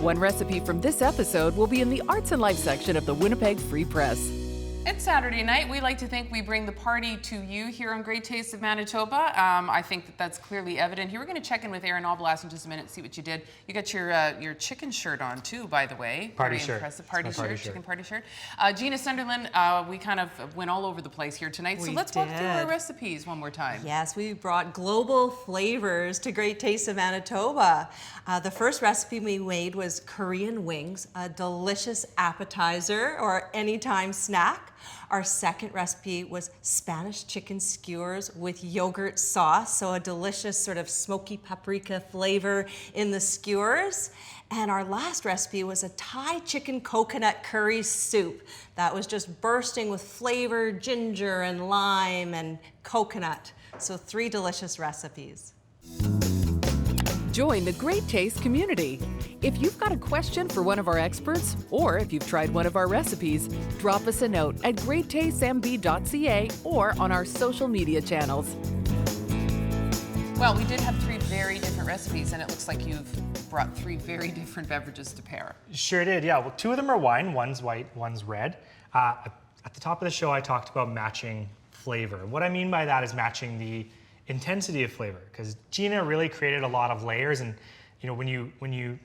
One recipe from this episode will be in the Arts and Life section of the Winnipeg Free Press. It's Saturday night. We like to think we bring the party to you here on Great Taste of Manitoba. I think that that's clearly evident here. We're going to check in with Aaron Alblas in just a minute, see what you did. You got your chicken shirt on too, by the way. Party Very shirt. Impressive party It's my shirt, party shirt. chicken party shirt. Gina Sunderland, we kind of went all over the place here tonight. So let's walk through our recipes one more time. Yes, we brought global flavors to Great Taste of Manitoba. The first recipe we made was Korean wings, a delicious appetizer or anytime snack. Our second recipe was Spanish chicken skewers with yogurt sauce, so a delicious sort of smoky paprika flavor in the skewers. And our last recipe was a Thai chicken coconut curry soup that was just bursting with flavor, ginger and lime and coconut. So 3 delicious recipes. Join the Great Taste community. If you've got a question for one of our experts, or if you've tried one of our recipes, drop us a note at greattastemb.ca or on our social media channels. Well, we did have 3 very different recipes, and it looks like you've brought 3 very different beverages to pair. Sure did, yeah. Well, 2 of them are wine, one's white, one's red. At the top of the show, I talked about matching flavor. What I mean by that is matching the intensity of flavor, because Gina really created a lot of layers, and you know, when you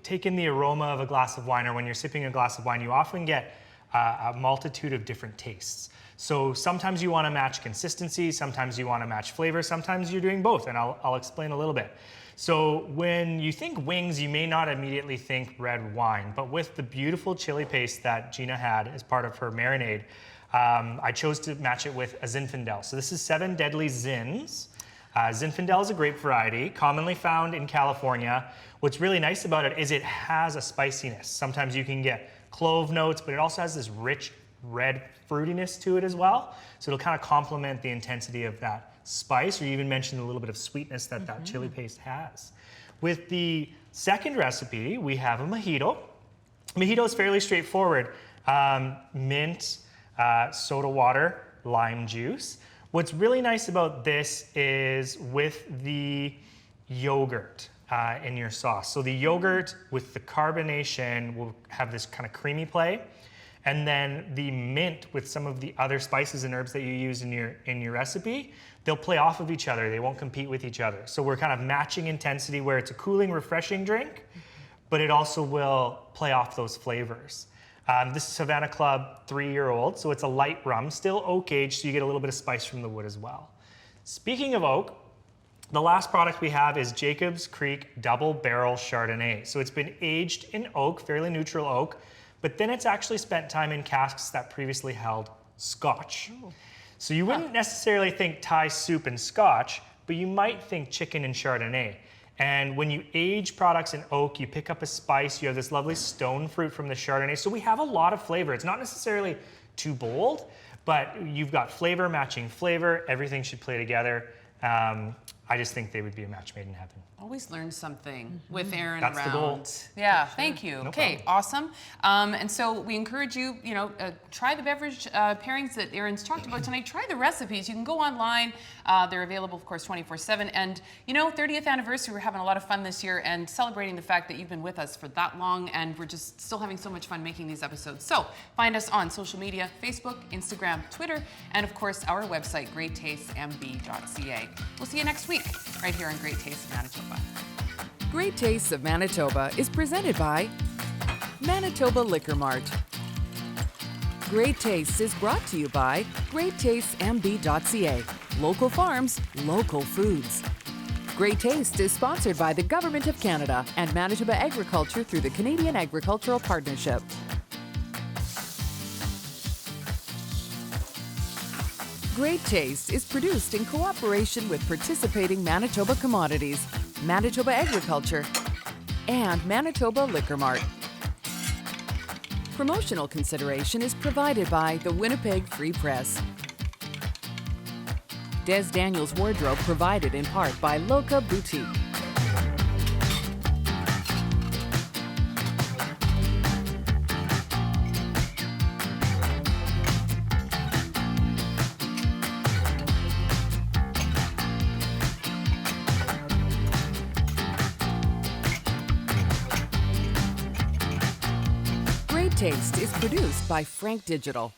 take in the aroma of a glass of wine, or when you're sipping a glass of wine, you often get a multitude of different tastes. So sometimes you want to match consistency, sometimes you want to match flavor, sometimes you're doing both, and I'll explain a little bit. So when you think wings, you may not immediately think red wine, but with the beautiful chili paste that Gina had as part of her marinade, I chose to match it with a Zinfandel. So this is 7 Deadly Zins. Zinfandel is a grape variety, commonly found in California. What's really nice about it is it has a spiciness. Sometimes you can get clove notes, but it also has this rich red fruitiness to it as well. So it'll kind of complement the intensity of that spice, or you even mentioned a little bit of sweetness that that chili paste has. With the second recipe, we have a mojito. Mojito is fairly straightforward. Mint, soda water, lime juice. What's really nice about this is with the yogurt in your sauce. So the yogurt with the carbonation will have this kind of creamy play. And then the mint with some of the other spices and herbs that you use in your recipe, they'll play off of each other. They won't compete with each other. So we're kind of matching intensity where it's a cooling, refreshing drink, but it also will play off those flavors. This is Havana Club 3-year-old, so it's a light rum, still oak aged, so you get a little bit of spice from the wood as well. Speaking of oak, the last product we have is Jacob's Creek Double Barrel Chardonnay. So it's been aged in oak, fairly neutral oak, but then it's actually spent time in casks that previously held Scotch. Ooh. So you wouldn't necessarily think Thai soup and Scotch, but you might think chicken and Chardonnay. And when you age products in oak, you pick up a spice, you have this lovely stone fruit from the Chardonnay. So we have a lot of flavor. It's not necessarily too bold, but you've got flavor matching flavor. Everything should play together. I just think they would be a match made in heaven. Always learn something with Aaron That's around. the goal. Yeah, Sure. thank you. No Okay, problem. awesome. And so we encourage you, try the beverage pairings that Aaron's talked about tonight. Try the recipes. You can go online. They're available, of course, 24/7. And 30th anniversary, we're having a lot of fun this year and celebrating the fact that you've been with us for that long, and we're just still having so much fun making these episodes. So find us on social media, Facebook, Instagram, Twitter, and of course our website, greattastemb.ca. We'll see you next week right here on Great Taste of Manitoba. Great Tastes of Manitoba is presented by Manitoba Liquor Mart. Great Tastes is brought to you by greattastemb.ca. Local farms, local foods. Great Taste is sponsored by the Government of Canada and Manitoba Agriculture through the Canadian Agricultural Partnership. Great Taste is produced in cooperation with participating Manitoba Commodities, Manitoba Agriculture, and Manitoba Liquor Mart. Promotional consideration is provided by the Winnipeg Free Press. Des Daniels wardrobe provided in part by Loca Boutique. Taste is produced by Frank Digital.